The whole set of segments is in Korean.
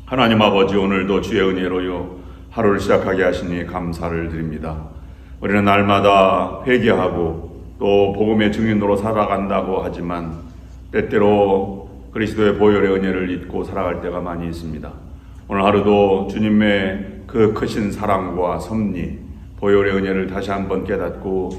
하나님 아버지, 오늘도 주의 은혜로요 하루를 시작하게 하시니 감사를 드립니다. 우리는 날마다 회개하고 또 복음의 증인으로 살아간다고 하지만 때때로 그리스도의 보혈의 은혜를 잊고 살아갈 때가 많이 있습니다. 오늘 하루도 주님의 그 크신 사랑과 섭리, 보혈의 은혜를 다시 한번 깨닫고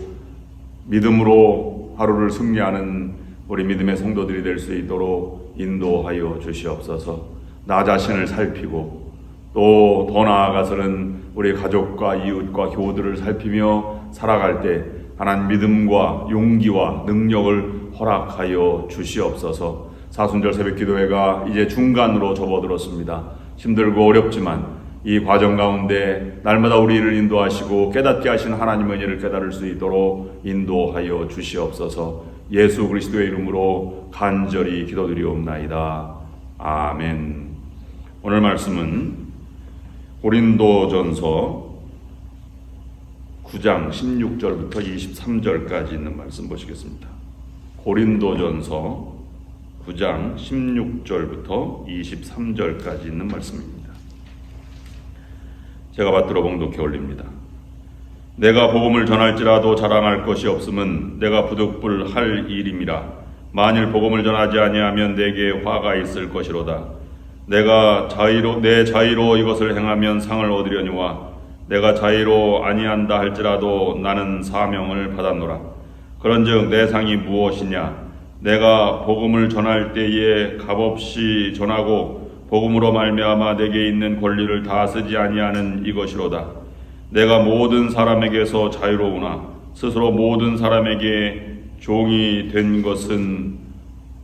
믿음으로 하루를 승리하는 우리 믿음의 성도들이 될 수 있도록 인도하여 주시옵소서. 나 자신을 살피고 또 더 나아가서는 우리 가족과 이웃과 교우들을 살피며 살아갈 때 하나님 믿음과 용기와 능력을 허락하여 주시옵소서. 사순절 새벽기도회가 이제 중간으로 접어들었습니다. 힘들고 어렵지만 이 과정 가운데 날마다 우리를 인도하시고 깨닫게 하신 하나님의 은혜를 깨달을 수 있도록 인도하여 주시옵소서. 예수 그리스도의 이름으로 간절히 기도드리옵나이다. 아멘. 오늘 말씀은 고린도전서 9장 16절부터 23절까지 있는 말씀 보시겠습니다. 고린도전서 9장 16절부터 23절까지 있는 말씀입니다. 제가 받들어 봉독해 올립니다. 내가 복음을 전할지라도 자랑할 것이 없음은 내가 부득불할 일임이라. 만일 복음을 전하지 아니하면 내게 화가 있을 것이로다. 내가 내 자의로 이것을 행하면 상을 얻으려니와 내가 자의로 아니한다 할지라도 나는 사명을 받았노라. 그런즉 내 상이 무엇이냐? 내가 복음을 전할 때에 값없이 전하고 복음으로 말미암아 내게 있는 권리를 다 쓰지 아니하는 이것이로다. 내가 모든 사람에게서 자유로우나 스스로 모든 사람에게 종이 된 것은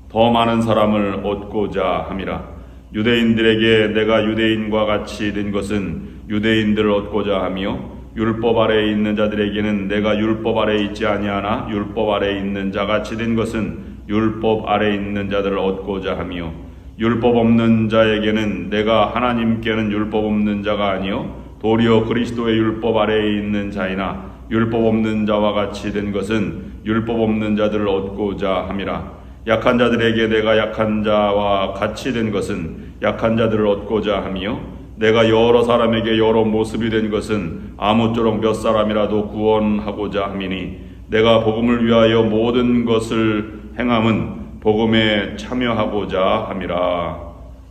더 많은 사람을 얻고자 함이라. 유대인들에게 내가 유대인과 같이 된 것은 유대인들을 얻고자 하며 율법 아래에 있는 자들에게는 내가 율법 아래에 있지 아니하나 율법 아래에 있는 자같이 된 것은 율법 아래에 있는 자들을 얻고자 하며 율법 없는 자에게는 내가 하나님께는 율법 없는 자가 아니요 도리어 그리스도의 율법 아래에 있는 자이나 율법 없는 자와 같이 된 것은 율법 없는 자들을 얻고자 함이라. 약한 자들에게 내가 약한 자와 같이 된 것은 약한 자들을 얻고자 하며 내가 여러 사람에게 여러 모습이 된 것은 아무쪼록 몇 사람이라도 구원하고자 함이니 내가 복음을 위하여 모든 것을 행함은 복음에 참여하고자 함이라.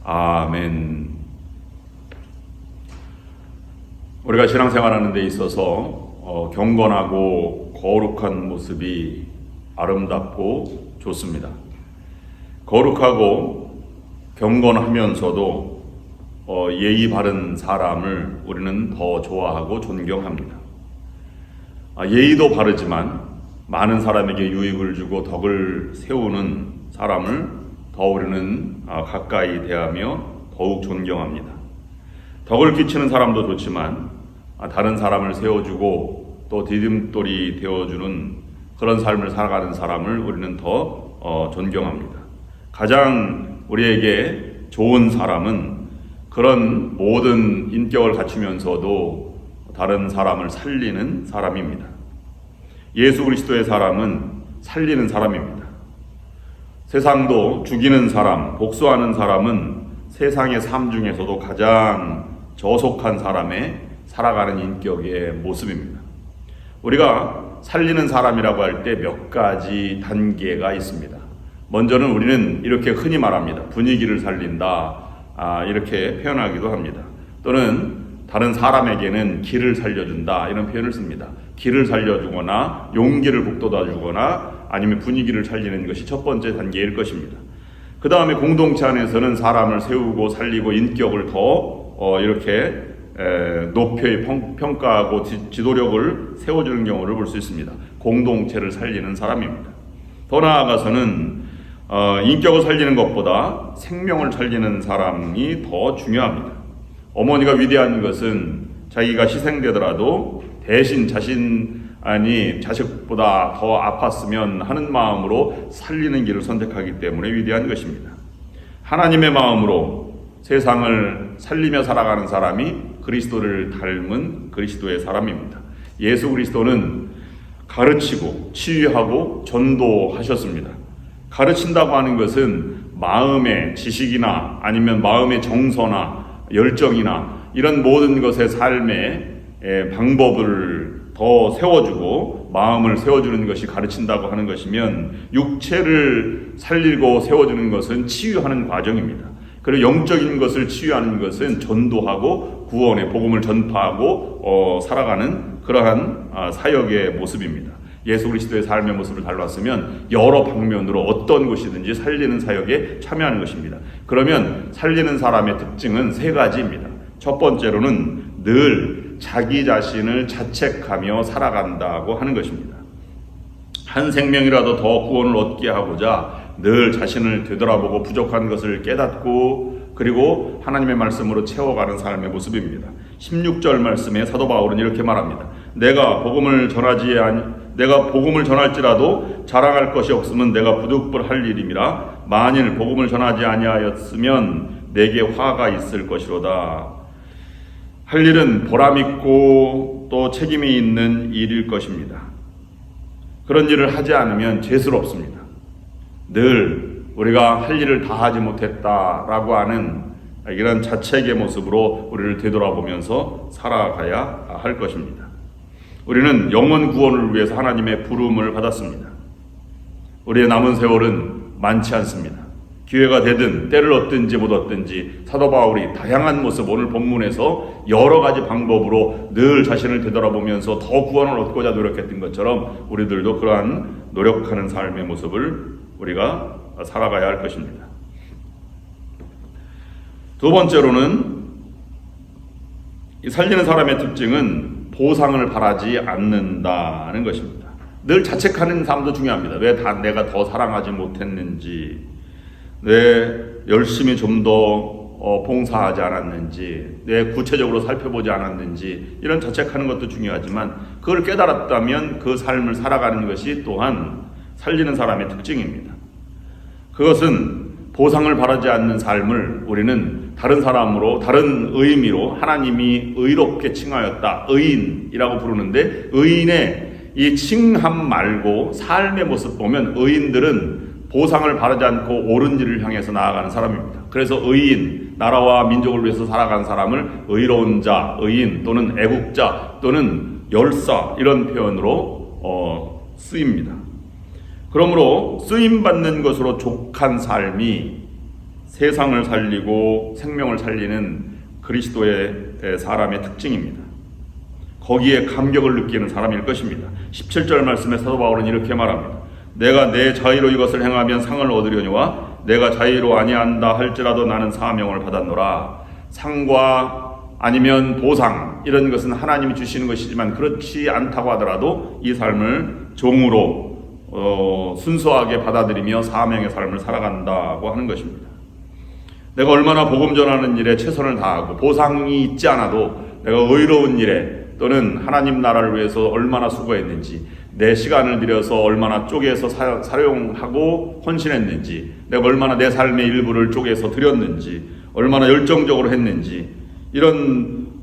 아멘. 우리가 신앙생활하는 데 있어서 경건하고 거룩한 모습이 아름답고 좋습니다. 거룩하고 경건하면서도 예의 바른 사람을 우리는 더 좋아하고 존경합니다. 예의도 바르지만 많은 사람에게 유익을 주고 덕을 세우는 사람을 더 우리는 가까이 대하며 더욱 존경합니다. 덕을 끼치는 사람도 좋지만 다른 사람을 세워주고 또 디딤돌이 되어주는 그런 삶을 살아가는 사람을 우리는 더 존경합니다. 가장 우리에게 좋은 사람은 그런 모든 인격을 갖추면서도 다른 사람을 살리는 사람입니다. 예수 그리스도의 사람은 살리는 사람입니다. 세상도 죽이는 사람, 복수하는 사람은 세상의 삶 중에서도 가장 저속한 사람의 살아가는 인격의 모습입니다. 우리가 살리는 사람이라고 할 때 몇 가지 단계가 있습니다. 먼저는 우리는 이렇게 흔히 말합니다. 분위기를 살린다, 이렇게 표현하기도 합니다. 또는 다른 사람에게는 길을 살려준다, 이런 표현을 씁니다. 길을 살려주거나 용기를 북돋아주거나 아니면 분위기를 살리는 것이 첫 번째 단계일 것입니다. 그 다음에 공동체 안에서는 사람을 세우고 살리고 인격을 더 이렇게 높이 평가하고 지도력을 세워주는 경우를 볼 수 있습니다. 공동체를 살리는 사람입니다. 더 나아가서는 인격을 살리는 것보다 생명을 살리는 사람이 더 중요합니다. 어머니가 위대한 것은 자기가 희생되더라도 대신 자식보다 더 아팠으면 하는 마음으로 살리는 길을 선택하기 때문에 위대한 것입니다. 하나님의 마음으로 세상을 살리며 살아가는 사람이 그리스도를 닮은 그리스도의 사람입니다. 예수 그리스도는 가르치고 치유하고 전도하셨습니다. 가르친다고 하는 것은 마음의 지식이나 아니면 마음의 정서나 열정이나 이런 모든 것의 삶의 방법을 더 세워주고 마음을 세워주는 것이 가르친다고 하는 것이면, 육체를 살리고 세워주는 것은 치유하는 과정입니다. 그리고 영적인 것을 치유하는 것은 전도하고 구원의 복음을 전파하고 살아가는 그러한 사역의 모습입니다. 예수 그리스도의 삶의 모습을 닮았으면 여러 방면으로 어떤 것이든지 살리는 사역에 참여하는 것입니다. 그러면 살리는 사람의 특징은 세 가지입니다. 첫 번째로는 늘 자기 자신을 자책하며 살아간다고 하는 것입니다. 한 생명이라도 더 구원을 얻게 하고자 늘 자신을 되돌아보고 부족한 것을 깨닫고 그리고 하나님의 말씀으로 채워가는 삶의 모습입니다. 16절 말씀에 사도 바울은 이렇게 말합니다. 내가 복음을 전할지라도 자랑할 것이 없으면 내가 부득불할 일임이라. 만일 복음을 전하지 아니하였으면 내게 화가 있을 것이로다. 할 일은 보람있고 또 책임이 있는 일일 것입니다. 그런 일을 하지 않으면 죄스럽습니다. 늘 우리가 할 일을 다 하지 못했다라고 하는 이런 자책의 모습으로 우리를 되돌아보면서 살아가야 할 것입니다. 우리는 영원 구원을 위해서 하나님의 부름을 받았습니다. 우리의 남은 세월은 많지 않습니다. 기회가 되든 때를 얻든지 못 얻든지 사도 바울이 다양한 모습, 오늘 본문에서 여러 가지 방법으로 늘 자신을 되돌아보면서 더 구원을 얻고자 노력했던 것처럼 우리들도 그러한 노력하는 삶의 모습을 우리가 살아가야 할 것입니다. 두 번째로는 살리는 사람의 특징은 보상을 바라지 않는다는 것입니다. 늘 자책하는 삶도 중요합니다. 왜 내가 더 사랑하지 못했는지, 왜 열심히 좀 더 봉사하지 않았는지, 왜 구체적으로 살펴보지 않았는지, 이런 자책하는 것도 중요하지만 그걸 깨달았다면 그 삶을 살아가는 것이 또한 살리는 사람의 특징입니다. 그것은 보상을 바라지 않는 삶을 우리는 다른 사람으로, 다른 의미로 하나님이 의롭게 칭하였다, 의인이라고 부르는데, 의인의 이 칭함 말고 삶의 모습 보면 의인들은 보상을 바라지 않고 옳은 일을 향해서 나아가는 사람입니다. 그래서 의인, 나라와 민족을 위해서 살아간 사람을 의로운 자, 의인 또는 애국자 또는 열사, 이런 표현으로 쓰입니다. 그러므로 쓰임받는 것으로 족한 삶이 세상을 살리고 생명을 살리는 그리스도의 사람의 특징입니다. 거기에 감격을 느끼는 사람일 것입니다. 17절 말씀에 사도 바울은 이렇게 말합니다. 내가 내 자의로 이것을 행하면 상을 얻으려니와 내가 자의로 아니한다 할지라도 나는 사명을 받았노라. 상과 아니면 보상, 이런 것은 하나님이 주시는 것이지만 그렇지 않다고 하더라도 이 삶을 종으로 순수하게 받아들이며 사명의 삶을 살아간다고 하는 것입니다. 내가 얼마나 복음 전하는 일에 최선을 다하고 보상이 있지 않아도 내가 의로운 일에 또는 하나님 나라를 위해서 얼마나 수고했는지, 내 시간을 들여서 얼마나 쪼개서 사용하고 헌신했는지, 내가 얼마나 내 삶의 일부를 쪼개서 드렸는지, 얼마나 열정적으로 했는지, 이런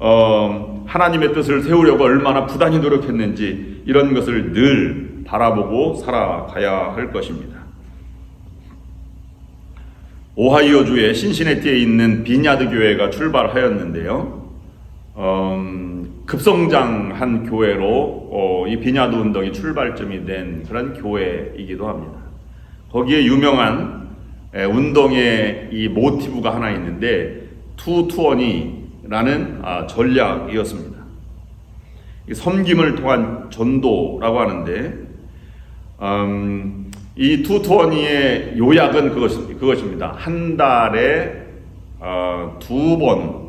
하나님의 뜻을 세우려고 얼마나 부단히 노력했는지, 이런 것을 늘 바라보고 살아가야 할 것입니다. 오하이오주의 신시내티에 있는 비냐드 교회가 출발하였는데요. 급성장한 교회로 이 비냐드 운동이 출발점이 된 그런 교회이기도 합니다. 거기에 유명한 운동의 이 모티브가 하나 있는데 220라는 전략이었습니다. 섬김을 통한 전도라고 하는데 이 220의 요약은 그것입니다. 한 달에 2번,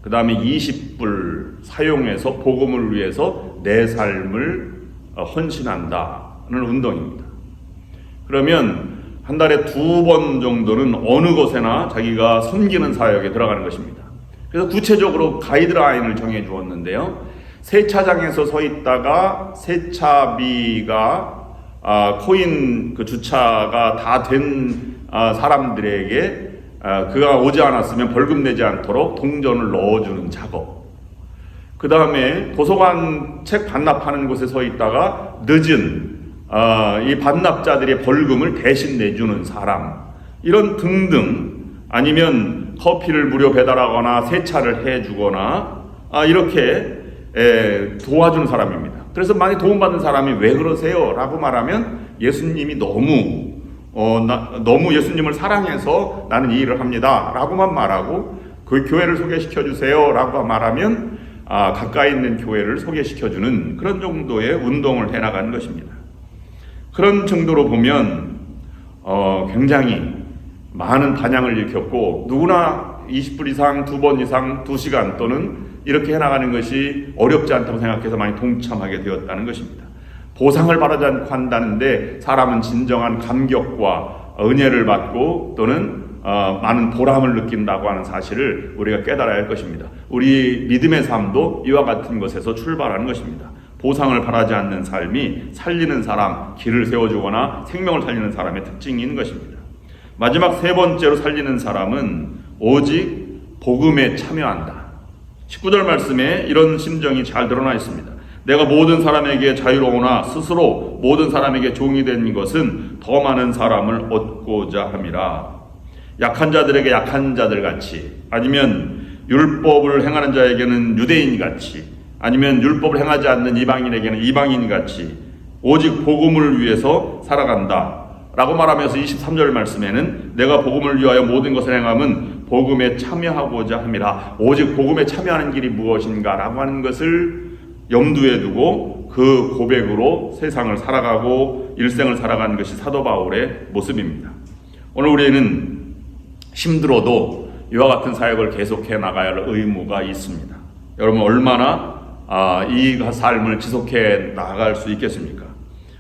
그 다음에 20불 사용해서 복음을 위해서 내 삶을 헌신한다는 운동입니다. 그러면 한 달에 2번 정도는 어느 곳에나 자기가 섬기는 사역에 들어가는 것입니다. 그래서 구체적으로 가이드라인을 정해 주었는데요. 세차장에서 서 있다가 세차비가 코인 그 주차가 다 된 사람들에게 그가 오지 않았으면 벌금 내지 않도록 동전을 넣어주는 작업. 그 다음에 도서관 책 반납하는 곳에 서 있다가 늦은 이 반납자들의 벌금을 대신 내주는 사람, 이런 등등, 아니면 커피를 무료 배달하거나 세차를 해주거나 이렇게 도와주는 사람입니다. 그래서 많이 도움받는 사람이 왜 그러세요? 라고 말하면 예수님이 너무 예수님을 사랑해서 나는 이 일을 합니다 라고만 말하고, 그 교회를 소개시켜 주세요 라고 말하면 가까이 있는 교회를 소개시켜주는 그런 정도의 운동을 해나가는 것입니다. 그런 정도로 보면 굉장히 많은 반향을 일으켰고, 누구나 20불 이상, 2번 이상, 2시간 또는 이렇게 해나가는 것이 어렵지 않다고 생각해서 많이 동참하게 되었다는 것입니다. 보상을 바라지 않고 한다는데 사람은 진정한 감격과 은혜를 받고 또는 많은 보람을 느낀다고 하는 사실을 우리가 깨달아야 할 것입니다. 우리 믿음의 삶도 이와 같은 것에서 출발하는 것입니다. 보상을 바라지 않는 삶이 살리는 사람, 길을 세워주거나 생명을 살리는 사람의 특징이 있는 것입니다. 마지막 세 번째로 살리는 사람은 오직 복음에 참여한다. 19절 말씀에 이런 심정이 잘 드러나 있습니다. 내가 모든 사람에게 자유로우나 스스로 모든 사람에게 종이 된 것은 더 많은 사람을 얻고자 함이라. 약한 자들에게 약한 자들 같이, 아니면 율법을 행하는 자에게는 유대인 같이, 아니면 율법을 행하지 않는 이방인에게는 이방인 같이 오직 복음을 위해서 살아간다 라고 말하면서 23절 말씀에는 내가 복음을 위하여 모든 것을 행함은 복음에 참여하고자 함이라. 오직 복음에 참여하는 길이 무엇인가 라고 하는 것을 염두에 두고 그 고백으로 세상을 살아가고 일생을 살아가는 것이 사도 바울의 모습입니다. 오늘 우리는 힘들어도 이와 같은 사역을 계속해 나가야 할 의무가 있습니다. 여러분 얼마나 이 삶을 지속해 나갈 수 있겠습니까?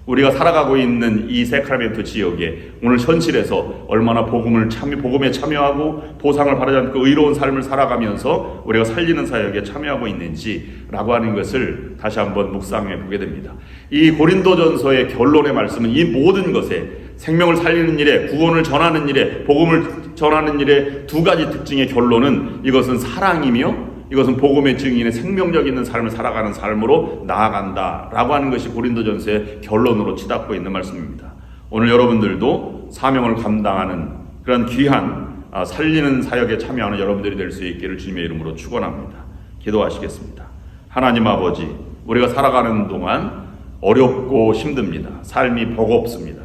우리가 살아가고 있는 이 세크라멘토 지역에 오늘 현실에서 얼마나 복음에 참여하고 보상을 바라지 않고 의로운 삶을 살아가면서 우리가 살리는 사역에 참여하고 있는지라고 하는 것을 다시 한번 묵상해 보게 됩니다. 이 고린도전서의 결론의 말씀은 이 모든 것에 생명을 살리는 일에, 구원을 전하는 일에, 복음을 전하는 일에 두 가지 특징의 결론은 이것은 사랑이며 이것은 복음의 증인의 생명력 있는 삶을 살아가는 삶으로 나아간다라고 하는 것이 고린도전서의 결론으로 치닫고 있는 말씀입니다. 오늘 여러분들도 사명을 감당하는 그런 귀한 살리는 사역에 참여하는 여러분들이 될 수 있기를 주님의 이름으로 축원합니다. 기도하시겠습니다. 하나님 아버지, 우리가 살아가는 동안 어렵고 힘듭니다. 삶이 버겁습니다.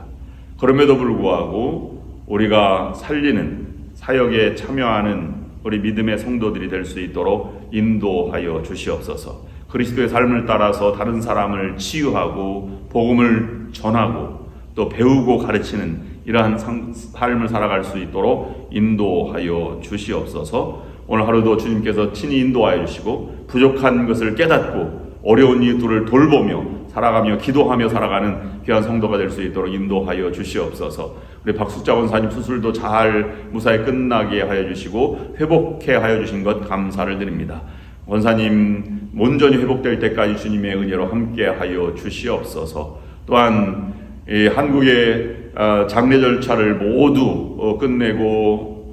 그럼에도 불구하고 우리가 살리는 사역에 참여하는 우리 믿음의 성도들이 될 수 있도록 인도하여 주시옵소서. 그리스도의 삶을 따라서 다른 사람을 치유하고 복음을 전하고 또 배우고 가르치는 이러한 삶을 살아갈 수 있도록 인도하여 주시옵소서. 오늘 하루도 주님께서 친히 인도하여 주시고 부족한 것을 깨닫고 어려운 이들을 돌보며 살아가며 기도하며 살아가는 귀한 성도가 될 수 있도록 인도하여 주시옵소서. 우리 박숙자 원사님 수술도 잘 무사히 끝나게 하여 주시고 회복해 하여 주신 것 감사를 드립니다. 원사님 온전히 회복될 때까지 주님의 은혜로 함께 하여 주시옵소서. 또한 이 한국의 장례 절차를 모두 끝내고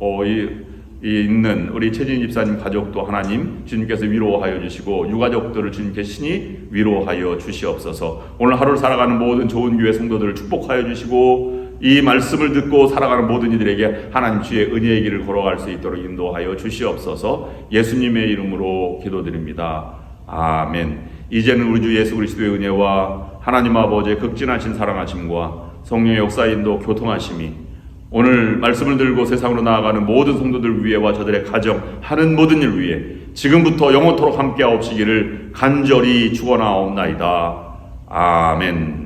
있는 우리 최진 집사님 가족도 하나님 주님께서 위로하여 주시고 유가족들을 주님께서 신히 위로하여 주시옵소서. 오늘 하루를 살아가는 모든 좋은 교회 성도들을 축복하여 주시고 이 말씀을 듣고 살아가는 모든 이들에게 하나님 주의 은혜의 길을 걸어갈 수 있도록 인도하여 주시옵소서. 예수님의 이름으로 기도드립니다. 아멘. 이제는 우리 주 예수 그리스도의 은혜와 하나님 아버지의 극진하신 사랑하심과 성령의 역사 인도 교통하심이 오늘 말씀을 들고 세상으로 나아가는 모든 성도들 위해와 저들의 가정 하는 모든 일 위해 지금부터 영원토록 함께하옵시기를 간절히 축원하옵나이다. 아멘.